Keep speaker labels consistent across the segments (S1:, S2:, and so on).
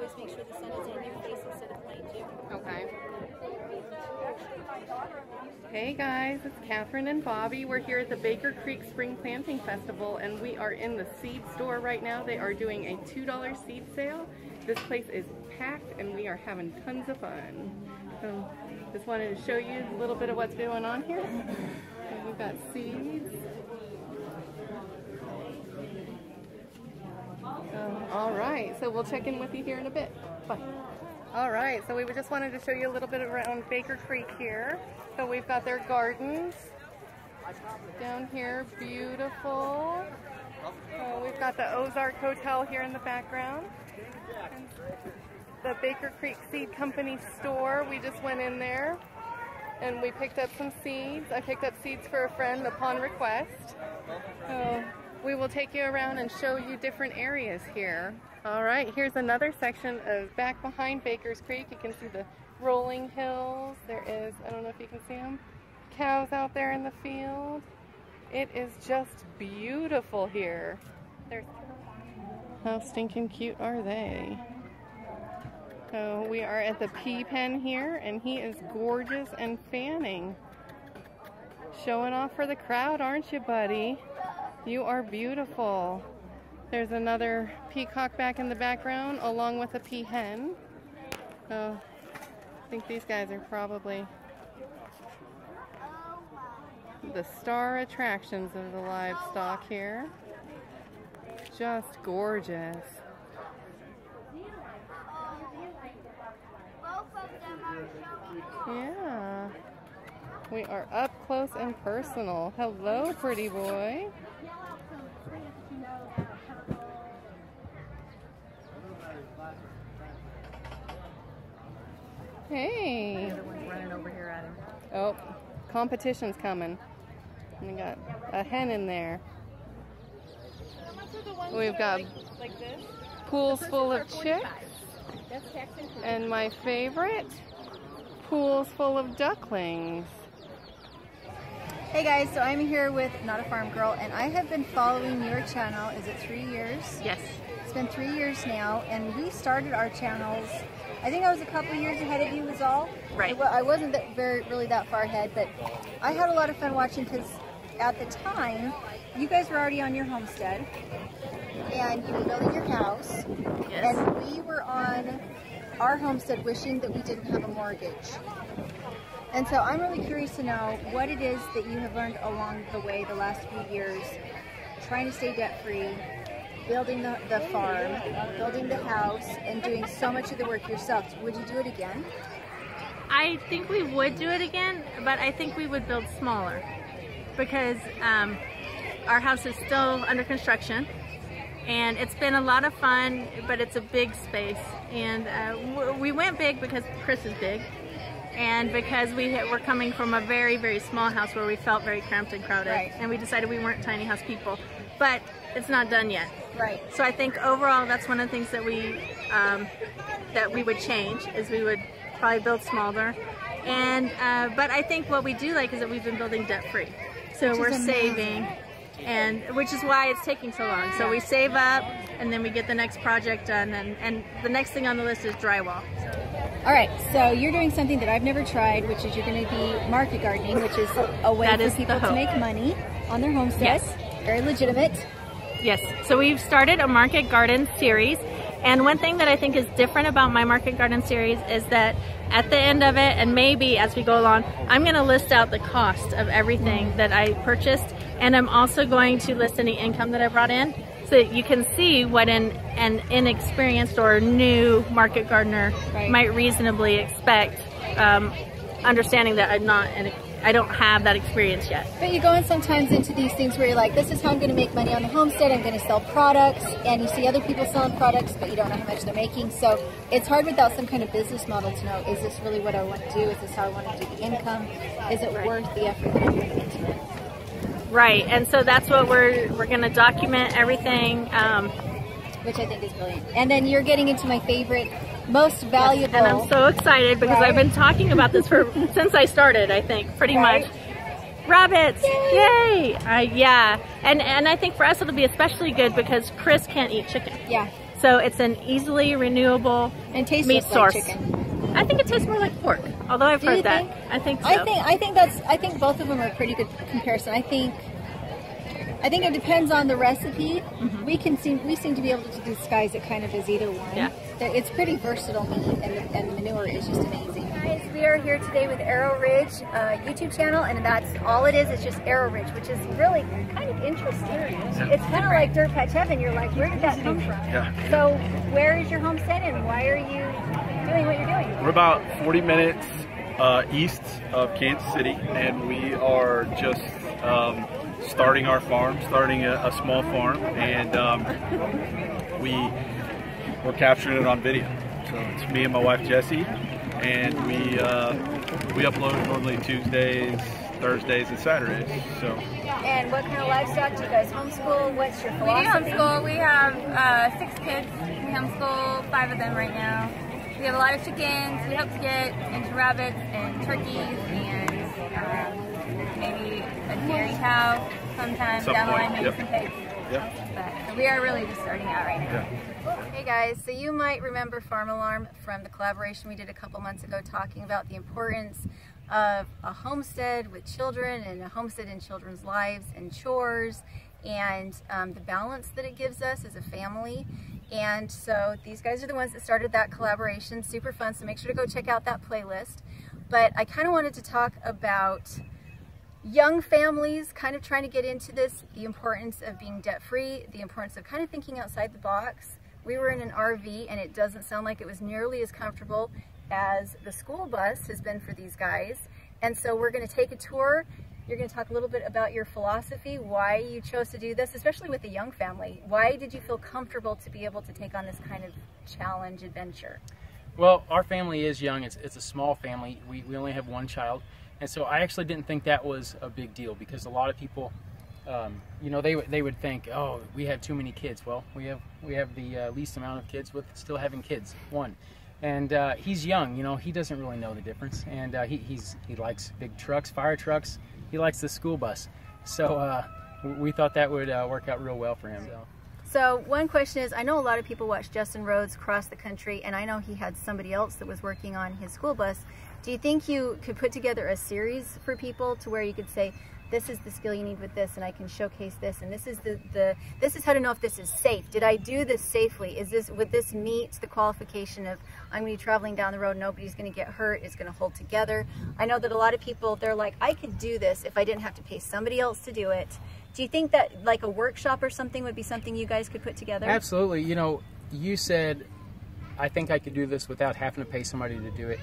S1: always make sure the sun is on your face instead of behind you.
S2: Okay. Hey guys, it's Catherine and Bobby. We're here at the Baker Creek Spring Planting Festival and we are in the seed store right now. They are doing a $2 seed sale. This place is packed and we are having tons of fun. So just wanted to show you a little bit of what's going on here. So we've got seeds. Alright, so we'll check in with you here in a bit. Bye. Alright, so we just wanted to show you a little bit around Baker Creek here. So we've got their gardens down here, beautiful. We've got the Ozark Hotel here in the background. And the Baker Creek Seed Company store, we just went in there and we picked up some seeds. I picked up seeds for a friend upon request. So we will take you around and show you different areas here. Alright, here's another section of back behind Baker's Creek. You can see the rolling hills. There is, I don't know if you can see them, cows out there in the field. It is just beautiful here. How stinking cute are they? So we are at the pea pen here and he is gorgeous and fanning. Showing off for the crowd, aren't you, buddy? You are beautiful. There's another peacock back in the background along with a peahen. I think these guys are probably the star attractions of the livestock here. Just gorgeous. Yeah. We are up close and personal. Hello, pretty boy. Hey.
S1: The other one's running over here at him.
S2: Oh, competition's coming. And we got a hen in there. We've got
S1: like this.
S2: Pools full of chicks. And my favorite, pools full of ducklings.
S3: Hey guys, so I'm here with Not a Farm Girl, and I have been following your channel. Is it 3 years?
S2: Yes.
S3: It's been 3 years now, and we started our channels. I think I was a couple years ahead of you was all.
S2: Right.
S3: I wasn't really that far ahead, but I had a lot of fun watching because at the time, you guys were already on your homestead, and you were building your house,
S2: Yes.
S3: and we were on our homestead wishing that we didn't have a mortgage. And so I'm really curious to know what it is that you have learned along the way the last few years, trying to stay debt-free, building the farm, building the house, and doing so much of the work yourself. Would you do it again?
S4: I think we would do it again, but I think we would build smaller because our house is still under construction and it's been a lot of fun, but it's a big space. And we went big because Chris is big and because we're coming from a very, very small house where we felt very cramped and crowded.
S3: Right.
S4: And we decided we weren't tiny house people, but it's not done yet.
S3: Right.
S4: So I think overall that's one of the things that we would change is we would probably build smaller. And but I think what we do like is that we've been building debt free. So we're saving, and which is why it's taking so long. So we save up and then we get the next project done, and the next thing on the list is drywall.
S3: All right, so you're doing something that I've never tried, which is you're going to be market gardening, which is a way for people to make money on their homestead.
S4: Yes.
S3: Very legitimate.
S4: Yes, so we've started a market garden series, and one thing that I think is different about my market garden series is that at the end of it, and maybe as we go along, I'm going to list out the cost of everything that I purchased, and I'm also going to list any income that I brought in, so that you can see what an inexperienced or new market gardener might reasonably expect, understanding that I don't have that experience yet.
S3: But you go in sometimes into these things where you're like, this is how I'm going to make money on the homestead, I'm going to sell products, and you see other people selling products, but you don't know how much they're making. So it's hard without some kind of business model to know, is this really what I want to do? Is this how I want to do the income? Is it worth the effort that I'm putting into it?
S4: Right, and so that's what we're going to document everything.
S3: Which I think is brilliant. And then you're getting into my favorite, most valuable.
S4: And I'm so excited because I've been talking about this since I started, I think, pretty much. Rabbits! Yay! Yeah. And I think for us it'll be especially good because Chris can't eat chicken.
S3: Yeah.
S4: So it's an easily renewable
S3: And tastes
S4: meat
S3: just like
S4: source.
S3: chicken.
S4: I think it tastes more like pork, although I've
S3: Do you
S4: heard that.
S3: think?
S4: I think so.
S3: I think both of them are a pretty good comparison. I think it depends on the recipe. We seem to be able to disguise it kind of as either one.
S4: Yeah.
S3: It's pretty versatile meat, and the manure is just amazing. Guys, we are here today with Arrow Ridge YouTube channel, and that's all it is. It's just Arrow Ridge, which is really kind of interesting. It's kind of like Dirtpatcheaven. You're like, where did that come from?
S5: Yeah.
S3: So where is your homestead, and why are you doing what you're doing?
S5: We're about 40 minutes east of Kansas City, and we are just starting our farm, starting a small farm, and we're capturing it on video. So it's me and my wife Jessie, and we upload normally Tuesdays, Thursdays, and Saturdays. So.
S3: And what kind of livestock do you guys homeschool? What's your philosophy?
S6: We do homeschool. We have 6 kids. We homeschool 5 of them right now. We have a lot of chickens. We hope to get into rabbits and turkeys and maybe a dairy cow sometime down the line, maybe some pigs. But we are really just starting out right now.
S3: Hey guys, so you might remember Farm Alarm from the collaboration we did a couple months ago talking about the importance of a homestead with children and a homestead in children's lives and chores and the balance that it gives us as a family. And so these guys are the ones that started that collaboration. Super fun, so make sure to go check out that playlist. But I kind of wanted to talk about young families kind of trying to get into this, the importance of being debt-free, the importance of kind of thinking outside the box. We were in an RV and it doesn't sound like it was nearly as comfortable as the school bus has been for these guys. And so we're going to take a tour. You're going to talk a little bit about your philosophy, why you chose to do this, especially with a young family. Why did you feel comfortable to be able to take on this kind of challenge adventure?
S7: Well, our family is young. It's a small family. We only have 1 child. And so I actually didn't think that was a big deal because a lot of people, you know, they would think, oh, we have too many kids. Well, we have the least amount of kids with still having kids, 1. And he's young, you know, he doesn't really know the difference. And he likes big trucks, fire trucks. He likes the school bus. So we thought that would work out real well for him.
S3: So one question is, I know a lot of people watch Justin Rhodes cross the country, and I know he had somebody else that was working on his school bus. Do you think you could put together a series for people to where you could say, this is the skill you need with this, and I can showcase this, and this is this is how to know if this is safe. Did I do this safely? Would this meet the qualification of I'm going to be traveling down the road, nobody's going to get hurt, it's going to hold together? I know that a lot of people, they're like, I could do this if I didn't have to pay somebody else to do it. Do you think that like a workshop or something would be something you guys could put together?
S7: Absolutely. You know, you said, I think I could do this without having to pay somebody to do it.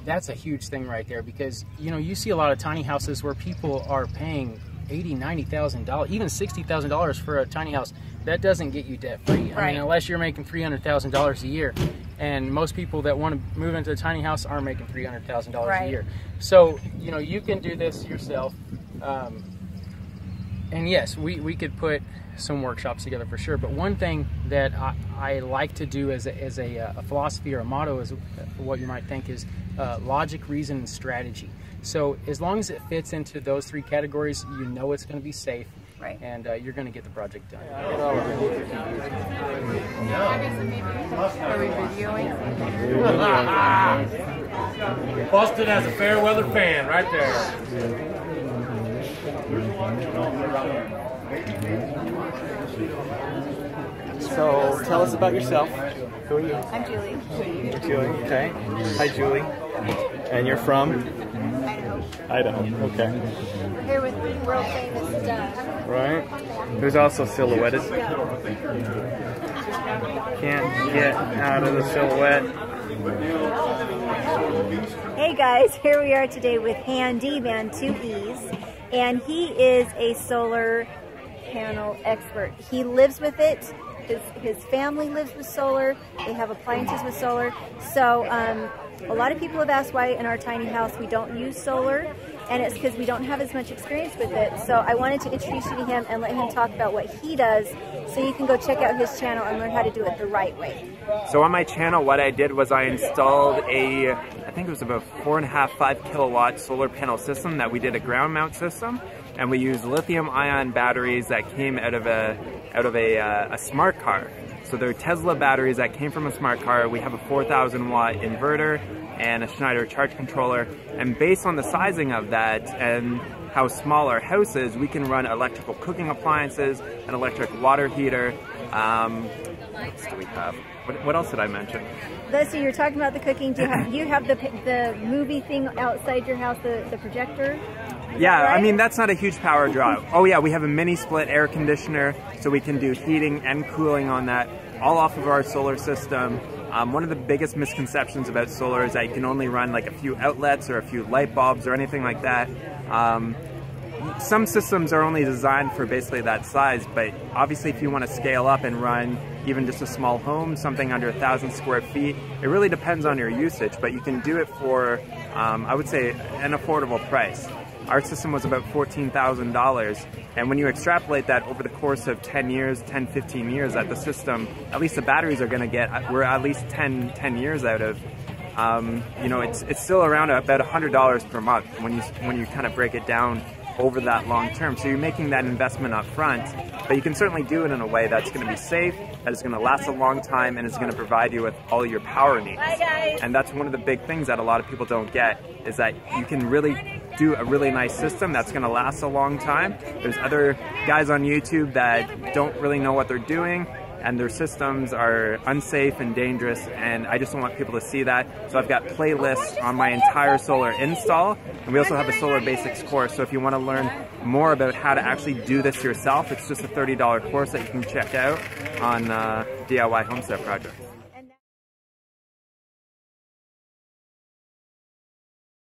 S7: That's a huge thing right there because, you know, you see a lot of tiny houses where people are paying $80,000, $90,000, even $60,000 for a tiny house. That doesn't get you debt free.
S3: Right.
S7: I mean, unless you're making $300,000 a year. And most people that want to move into a tiny house aren't making $300,000 a year. So, you know, you can do this yourself. And yes, we could put some workshops together for sure. But one thing that I like to do as a philosophy or a motto is what you might think is logic, reason, and strategy. So as long as it fits into those 3 categories, you know it's going to be safe.
S3: Right.
S7: And you're going to get the project done.
S2: Are we videoing?
S8: Busted as a fair weather fan right there.
S9: So tell us about yourself. Who are you?
S3: I'm Julie.
S9: You're Julie, okay. Hi Julie. And you're from?
S3: Idaho.
S9: Idaho, okay.
S3: We're here with world famous Doug.
S9: Right. Who's also silhouetted. Can't get out of the silhouette.
S3: Hey guys, here we are today with Handyman 2Es, and he is a solar panel expert. He lives with it. His family lives with solar. They have appliances with solar. So a lot of people have asked why in our tiny house we don't use solar, and it's because we don't have as much experience with it. So I wanted to introduce you to him and let him talk about what he does so you can go check out his channel and learn how to do it the right way.
S10: So on my channel, what I did was I installed I think it was about 4.5, 5 kilowatt solar panel system that we did a ground mount system, and we used lithium ion batteries that came out of a smart car. So they're Tesla batteries that came from a smart car. We have a 4,000 watt inverter and a Schneider charge controller. And based on the sizing of that and how small our house is, we can run electrical cooking appliances, an electric water heater. What else do we have? What else did I mention?
S3: Let's see, you're talking about the cooking. Do you have the movie thing outside your house, the projector?
S10: Yeah,
S3: right?
S10: I mean, that's not a huge power draw. Oh yeah, we have a mini split air conditioner, so we can do heating and cooling on that, all off of our solar system. One of the biggest misconceptions about solar is that you can only run like a few outlets or a few light bulbs or anything like that. Some systems are only designed for basically that size, but obviously if you want to scale up and run even just a small home, something under 1,000 square feet, it really depends on your usage, but you can do it for, I would say, an affordable price. Our system was about $14,000, and when you extrapolate that over the course of 10 years, 10, 15 years, at the system, at least the batteries are going to get, we're at least 10 years out of, you know, it's still around about $100 per month when you kind of break it down over that long term. So you're making that investment up front, but you can certainly do it in a way that's going to be safe, that is going to last a long time, and is going to provide you with all your power needs.
S3: Hi guys.
S10: And that's one of the big things that a lot of people don't get, is that you can really do a really nice system that's going to last a long time. There's other guys on YouTube that don't really know what they're doing, and their systems are unsafe and dangerous, and I just don't want people to see that. So I've got playlists on my entire solar install, and we also have a solar basics course. So if you want to learn more about how to actually do this yourself, it's just a $30 course that you can check out on DIY Homestead Project.